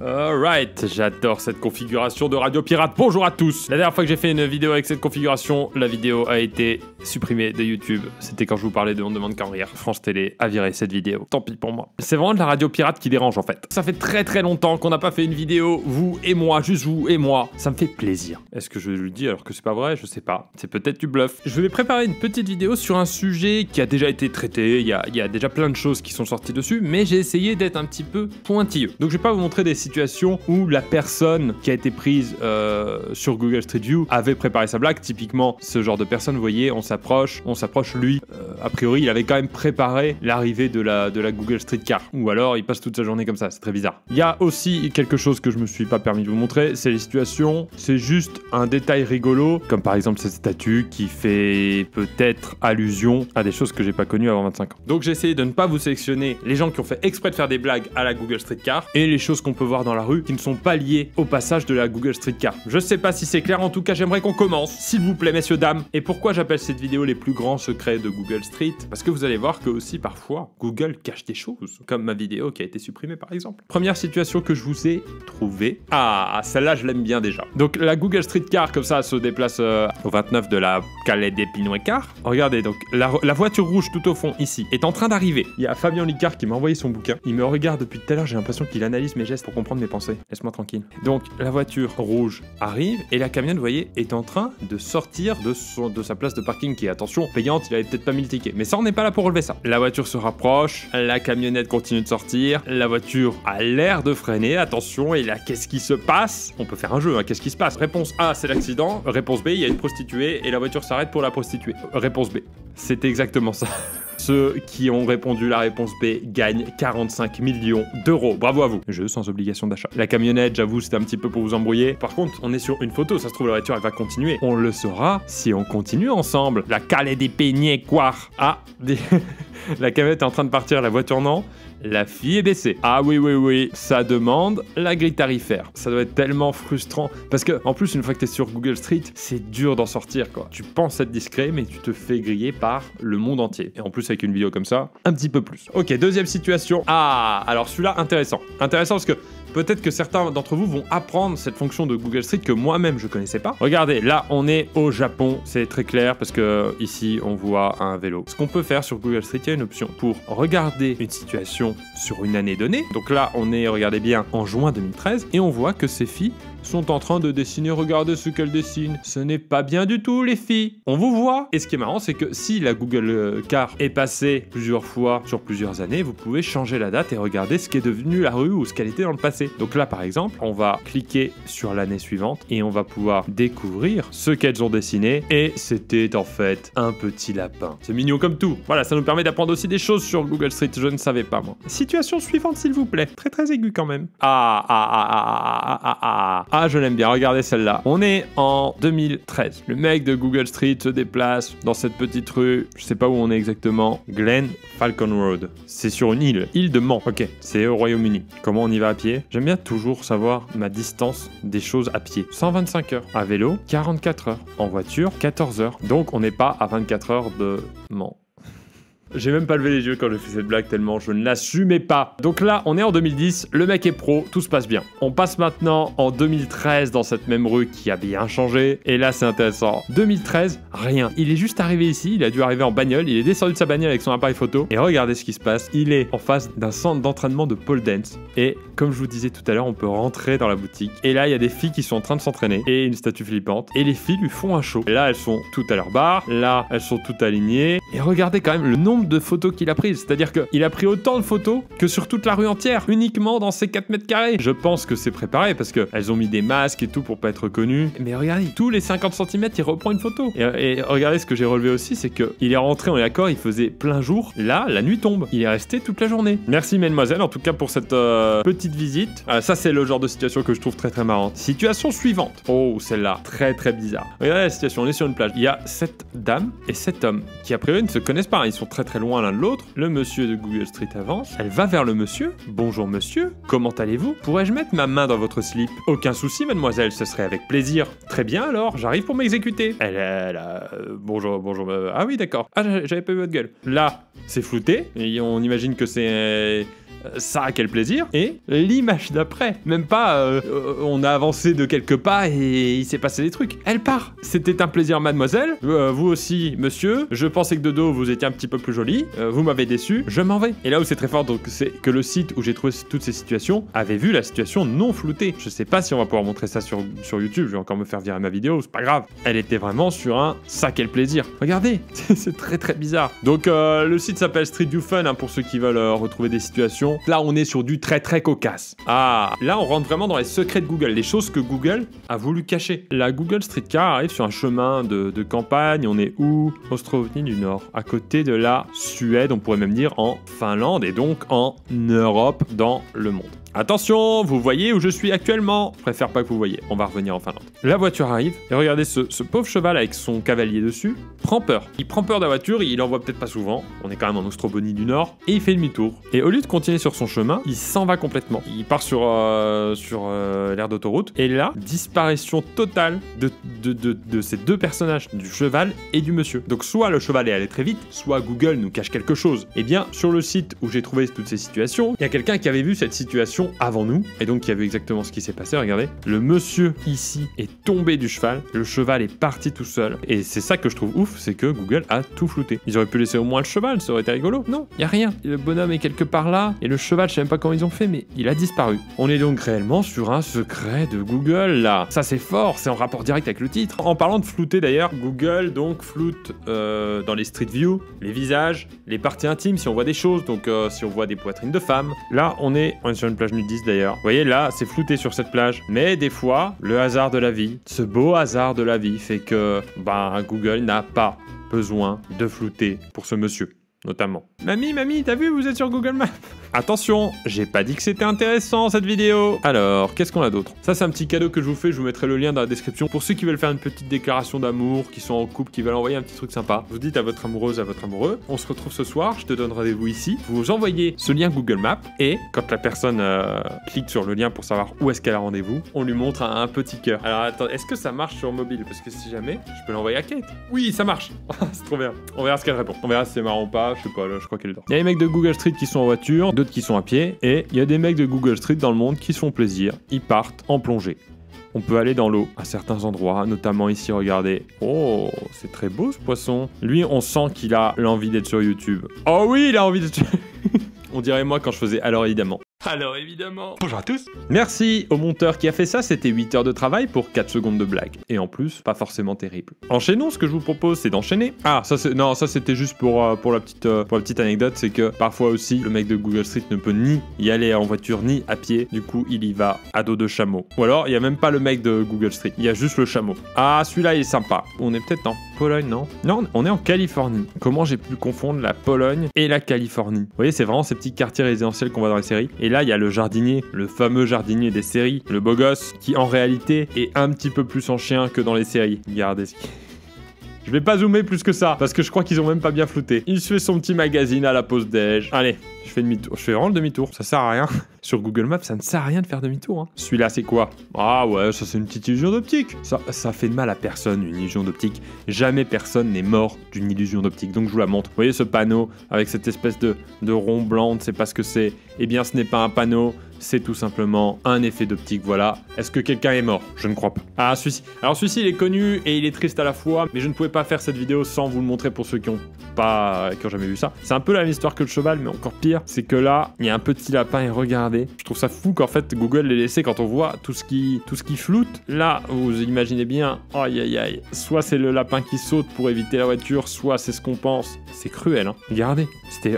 Alright, j'adore cette configuration de Radio Pirate. Bonjour à tous. La dernière fois que j'ai fait une vidéo avec cette configuration, la vidéo a été supprimée de YouTube. C'était quand je vous parlais de On demande qu'à en rire. France Télé a viré cette vidéo. Tant pis pour moi. C'est vraiment de la Radio Pirate qui dérange en fait. Ça fait très longtemps qu'on n'a pas fait une vidéo, vous et moi, juste vous et moi. Ça me fait plaisir. Est-ce que je le dis alors que c'est pas vrai? Je sais pas. C'est peut-être du bluff. Je vais préparer une petite vidéo sur un sujet qui a déjà été traité. Il y a déjà plein de choses qui sont sorties dessus, mais j'ai essayé d'être un petit peu pointilleux. Donc je vais pas vous montrer des situation où la personne qui a été prise sur Google Street View avait préparé sa blague. Typiquement, ce genre de personne, vous voyez, on s'approche, lui, a priori, il avait quand même préparé l'arrivée de la Google Street Car. Ou alors, il passe toute sa journée comme ça, c'est très bizarre. Il y a aussi quelque chose que je me suis pas permis de vous montrer, c'est les situations, c'est juste un détail rigolo, comme par exemple cette statue qui fait peut-être allusion à des choses que j'ai pas connues avant 25 ans. Donc j'ai essayé de ne pas vous sélectionner les gens qui ont fait exprès de faire des blagues à la Google Street Car et les choses qu'on peut voir dans la rue qui ne sont pas liées au passage de la Google Street Car. Je sais pas si c'est clair, en tout cas j'aimerais qu'on commence, s'il vous plaît messieurs, dames. Et pourquoi j'appelle cette vidéo les plus grands secrets de Google Street? Parce que vous allez voir que aussi parfois Google cache des choses, comme ma vidéo qui a été supprimée par exemple. Première situation que je vous ai trouvée. Ah, celle-là je l'aime bien déjà. Donc la Google Street Car comme ça se déplace au 29 de la Calais des Pinoy Car. Regardez donc, la voiture rouge tout au fond ici est en train d'arriver. Il y a Fabien Licard qui m'a envoyé son bouquin. Il me regarde depuis tout à l'heure, j'ai l'impression qu'il analyse mes gestes pour comprendre mes pensées. Laisse-moi tranquille. Donc la voiture rouge arrive et la camionnette, vous voyez, est en train de sortir de sa place de parking qui est, attention, payante, il avait peut-être pas mis le ticket. Mais ça, on n'est pas là pour relever ça. La voiture se rapproche, la camionnette continue de sortir, la voiture a l'air de freiner, attention, et là, qu'est-ce qui se passe? On peut faire un jeu, hein, qu'est-ce qui se passe? Réponse A, c'est l'accident. Réponse B, il y a une prostituée et la voiture s'arrête pour la prostituée. Réponse B. C'est exactement ça. Ceux qui ont répondu la réponse B gagnent 45 millions d'euros. Bravo à vous. Jeu sans obligation d'achat. La camionnette, j'avoue, c'était un petit peu pour vous embrouiller. Par contre, on est sur une photo. Ça se trouve, la voiture, elle va continuer. On le saura si on continue ensemble. La Calais des Peignets, quoi. Ah, la camionnette est en train de partir, la voiture non. La fille est baissée. Ah oui, ça demande la grille tarifaire. Ça doit être tellement frustrant. Parce que, en plus, une fois que t'es sur Google Street, c'est dur d'en sortir, quoi. Tu penses être discret, mais tu te fais griller par le monde entier. Et en plus, avec une vidéo comme ça, un petit peu plus. Ok, deuxième situation. Ah, alors celui-là, intéressant. Intéressant parce que peut-être que certains d'entre vous vont apprendre cette fonction de Google Street que moi-même je connaissais pas. Regardez, là on est au Japon, c'est très clair parce que ici on voit un vélo. Ce qu'on peut faire sur Google Street, il y a une option pour regarder une situation sur une année donnée. Donc là on est, regardez bien, en juin 2013 et on voit que ces filles sont en train de dessiner. Regardez ce qu'elles dessinent. Ce n'est pas bien du tout, les filles. On vous voit. Et ce qui est marrant, c'est que si la Google Car est passée plusieurs fois sur plusieurs années, vous pouvez changer la date et regarder ce qui est devenu la rue ou ce qu'elle était dans le passé. Donc là, par exemple, on va cliquer sur l'année suivante et on va pouvoir découvrir ce qu'elles ont dessiné. Et c'était en fait un petit lapin. C'est mignon comme tout. Voilà, ça nous permet d'apprendre aussi des choses sur Google Street. Je ne savais pas, moi. Situation suivante, s'il vous plaît. Très aiguë quand même. Ah, je l'aime bien, regardez celle-là. On est en 2013. Le mec de Google Street se déplace dans cette petite rue. Je sais pas où on est exactement. Glen Falcon Road. C'est sur une île de Man. Ok, c'est au Royaume-Uni. Comment on y va à pied? J'aime bien toujours savoir ma distance des choses à pied. 125 heures. À vélo, 44 heures. En voiture, 14 heures. Donc on n'est pas à 24 heures de Man. J'ai même pas levé les yeux quand j'ai fait cette blague tellement je ne l'assumais pas. Donc là, on est en 2010, le mec est pro, tout se passe bien. On passe maintenant en 2013 dans cette même rue qui a bien changé. Et là, c'est intéressant. 2013, rien. Il est juste arrivé ici, il a dû arriver en bagnole, il est descendu de sa bagnole avec son appareil photo. Et regardez ce qui se passe. Il est en face d'un centre d'entraînement de pole dance. Et comme je vous disais tout à l'heure, on peut rentrer dans la boutique. Et là, il y a des filles qui sont en train de s'entraîner. Et une statue flippante. Et les filles lui font un show. Et là, elles sont toutes à leur barre. Là, elles sont toutes alignées. Et regardez quand même le nombre de photos qu'il a prises. C'est-à-dire qu'il a pris autant de photos que sur toute la rue entière, uniquement dans ces 4 mètres carrés. Je pense que c'est préparé parce qu'elles ont mis des masques et tout pour pas être reconnues. Mais regardez, tous les 50 cm, il reprend une photo. Et regardez ce que j'ai relevé aussi, c'est qu'il est rentré, on est d'accord, il faisait plein jour. Là, la nuit tombe. Il est resté toute la journée. Merci, mesdemoiselles, en tout cas pour cette petite visite. Ça, c'est le genre de situation que je trouve très marrante. Situation suivante. Oh, celle-là, très bizarre. Regardez la situation, on est sur une plage. Il y a cette dame et cet homme qui, a priori, ne se connaissent pas. Ils sont très loin l'un de l'autre. Le monsieur de Google Street avance. Elle va vers le monsieur. Bonjour monsieur, comment allez-vous? Pourrais-je mettre ma main dans votre slip? Aucun souci mademoiselle, ce serait avec plaisir. Très bien alors, j'arrive pour m'exécuter. Bonjour, ah oui d'accord. Ah j'avais pas vu votre gueule. Là, c'est flouté. Et on imagine que c'est ça, quel plaisir. Et l'image d'après, même pas on a avancé de quelques pas et il s'est passé des trucs. Elle part. C'était un plaisir, mademoiselle. Vous aussi, monsieur. Je pensais que de dos, vous étiez un petit peu plus joli. Vous m'avez déçu. Je m'en vais. Et là où c'est très fort, donc, c'est que le site où j'ai trouvé toutes ces situations avait vu la situation non floutée. Je sais pas si on va pouvoir montrer ça sur YouTube. Je vais encore me faire virer ma vidéo. C'est pas grave. Elle était vraiment sur un ça, quel plaisir. Regardez. C'est très très bizarre. Donc, le site s'appelle Street View Fun hein, pour ceux qui veulent retrouver des situations. Là, on est sur du très très cocasse. Ah, là, on rentre vraiment dans les secrets de Google, les choses que Google a voulu cacher. La Google Street Car arrive sur un chemin de campagne. On est où? Ostrovny du Nord, à côté de la Suède, on pourrait même dire en Finlande et donc en Europe dans le monde. Attention, vous voyez où je suis actuellement? Je préfère pas que vous voyez, on va revenir en Finlande. La voiture arrive, et regardez ce pauvre cheval avec son cavalier dessus, prend peur. Il prend peur de la voiture, il en voit peut-être pas souvent, on est quand même en Ostrovny du Nord, et il fait demi-tour. Et au lieu de continuer sur son chemin, il s'en va complètement. Il part sur l'aire d'autoroute, et là, disparition totale de ces deux personnages, du cheval et du monsieur. Donc soit le cheval est allé très vite, soit Google nous cache quelque chose. Et bien, sur le site où j'ai trouvé toutes ces situations, il y a quelqu'un qui avait vu cette situation avant nous, et donc qui a vu exactement ce qui s'est passé. Regardez, le monsieur ici est tombé du cheval, le cheval est parti tout seul, et c'est ça que je trouve ouf, c'est que Google a tout flouté. Ils auraient pu laisser au moins le cheval, ça aurait été rigolo. Non, il y a rien. Le bonhomme est quelque part là, et le cheval, je sais même pas comment ils ont fait, mais il a disparu. On est donc réellement sur un secret de Google là. Ça c'est fort, c'est en rapport direct avec le titre. En parlant de flouter d'ailleurs, Google donc floute dans les Street View, les visages, les parties intimes, si on voit des choses, donc si on voit des poitrines de femmes. Là, on est sur une plage nudiste d'ailleurs. Vous voyez là, c'est flouté sur cette plage. Mais des fois, le hasard de la vie, ce beau hasard de la vie fait que Google n'a pas besoin de flouter pour ce monsieur. Notamment. Mamie, t'as vu, vous êtes sur Google Maps? Attention, j'ai pas dit que c'était intéressant cette vidéo. Alors, qu'est-ce qu'on a d'autre? Ça, c'est un petit cadeau que je vous fais, je vous mettrai le lien dans la description. Pour ceux qui veulent faire une petite déclaration d'amour, qui sont en couple, qui veulent envoyer un petit truc sympa, vous dites à votre amoureuse, à votre amoureux, on se retrouve ce soir, je te donne rendez-vous ici. Vous envoyez ce lien Google Maps, et quand la personne clique sur le lien pour savoir où est-ce qu'elle a rendez-vous, on lui montre un petit cœur. Alors attends, est-ce que ça marche sur mobile? Parce que si jamais, je peux l'envoyer à Kate. Oui, ça marche. C'est trop bien. On verra ce qu'elle répond. On verra si c'est marrant ou pas. Je sais pas, là, je crois qu'elle dort. Il y a les mecs de Google Street qui sont en voiture, d'autres qui sont à pied, et il y a des mecs de Google Street dans le monde qui se font plaisir. Ils partent en plongée. On peut aller dans l'eau à certains endroits, notamment ici, regardez. Oh, c'est très beau ce poisson. Lui, on sent qu'il a l'envie d'être sur YouTube. Oh oui, il a envie d'être sur... On dirait moi quand je faisais alors évidemment. Alors évidemment. Bonjour à tous. Merci au monteur qui a fait ça, c'était 8 heures de travail pour 4 secondes de blague. Et en plus, pas forcément terrible. Enchaînons, ce que je vous propose, c'est d'enchaîner. Ah, ça c'était juste pour la petite anecdote, c'est que parfois aussi, le mec de Google Street ne peut ni y aller en voiture ni à pied, du coup il y va à dos de chameau. Ou alors, il y a même pas le mec de Google Street, il y a juste le chameau. Ah, celui-là il est sympa. On est peut-être en Pologne, non? Non, on est en Californie. Comment j'ai pu confondre la Pologne et la Californie? Vous voyez, c'est vraiment ces petits quartiers résidentiels qu'on voit dans les séries. Et là, il y a le jardinier, le fameux jardinier des séries, le beau gosse, qui en réalité est un petit peu plus en chien que dans les séries. Regardez ce qui... Je vais pas zoomer plus que ça, parce que je crois qu'ils ont même pas bien flouté. Il se fait son petit magazine à la pause déj. Allez, je fais demi-tour. Je fais vraiment le demi-tour. Ça sert à rien. Sur Google Maps, ça ne sert à rien de faire demi-tour. Hein. Celui-là, c'est quoi? Ah ouais, ça c'est une petite illusion d'optique. Ça fait de mal à personne, une illusion d'optique. Jamais personne n'est mort d'une illusion d'optique. Donc je vous la montre. Vous voyez ce panneau avec cette espèce de rond blanc, on ne sait pas ce que c'est. Eh bien, ce n'est pas un panneau. C'est tout simplement un effet d'optique, voilà. Est-ce que quelqu'un est mort? Je ne crois pas. Ah, celui-ci. Alors celui-ci, il est connu et il est triste à la fois, mais je ne pouvais pas faire cette vidéo sans vous le montrer pour ceux qui ont jamais vu ça. C'est un peu la même histoire que le cheval, mais encore pire, c'est que là, il y a un petit lapin et regardez. Je trouve ça fou qu'en fait, Google l'ait laissé quand on voit tout ce qui floute. Là, vous imaginez bien, aïe aïe aïe, soit c'est le lapin qui saute pour éviter la voiture, soit c'est ce qu'on pense. C'est cruel, hein. Regardez.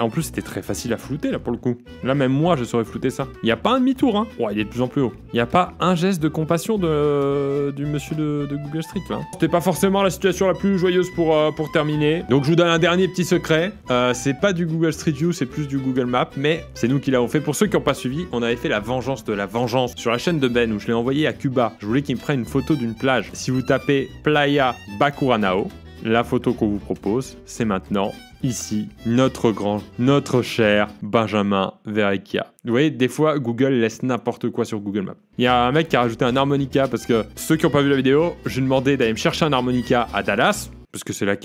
En plus, c'était très facile à flouter, là, pour le coup. Là, même moi, je saurais flouter ça. Il n'y a pas un demi-tour, hein. Oh, il est de plus en plus haut. Il n'y a pas un geste de compassion du monsieur de Google Street, là. C'était pas forcément la situation la plus joyeuse pour terminer. Donc, je vous donne un dernier petit secret. C'est pas du Google Street View, c'est plus du Google Maps, mais c'est nous qui l'avons fait. Pour ceux qui n'ont pas suivi, on avait fait la vengeance de la vengeance sur la chaîne de Ben, où je l'ai envoyé à Cuba. Je voulais qu'il me prenne une photo d'une plage. Si vous tapez Playa Bacuranao, la photo qu'on vous propose, c'est maintenant... Ici, notre cher Benjamin Verrecchia. Vous voyez, des fois, Google laisse n'importe quoi sur Google Maps. Il y a un mec qui a rajouté un harmonica parce que ceux qui n'ont pas vu la vidéo, je lui ai demandé d'aller me chercher un harmonica à Dallas. parce que c'est là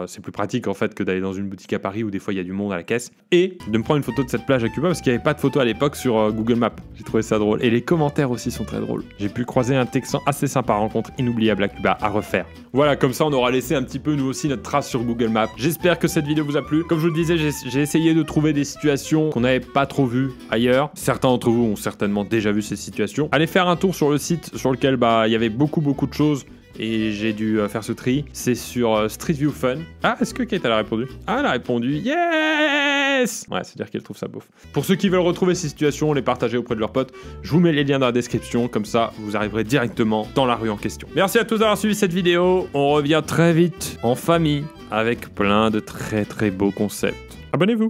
c'est plus pratique en fait que d'aller dans une boutique à Paris où des fois il y a du monde à la caisse, et de me prendre une photo de cette plage à Cuba parce qu'il n'y avait pas de photo à l'époque sur Google Maps. J'ai trouvé ça drôle. Et les commentaires aussi sont très drôles. J'ai pu croiser un Texan assez sympa, rencontre inoubliable à Cuba à refaire. Voilà, comme ça on aura laissé un petit peu nous aussi notre trace sur Google Maps. J'espère que cette vidéo vous a plu. Comme je vous le disais, j'ai essayé de trouver des situations qu'on n'avait pas trop vues ailleurs. Certains d'entre vous ont certainement déjà vu ces situations. Allez faire un tour sur le site sur lequel il y avait beaucoup de choses et j'ai dû faire ce tri. C'est sur Street View Fun. Ah, est-ce que Kate elle a répondu? Ah, elle a répondu yes. Ouais, c'est-à-dire qu'elle trouve ça beauf. Pour ceux qui veulent retrouver ces situations, les partager auprès de leurs potes, je vous mets les liens dans la description, comme ça vous arriverez directement dans la rue en question. Merci à tous d'avoir suivi cette vidéo. On revient très vite en famille avec plein de très beaux concepts. Abonnez-vous.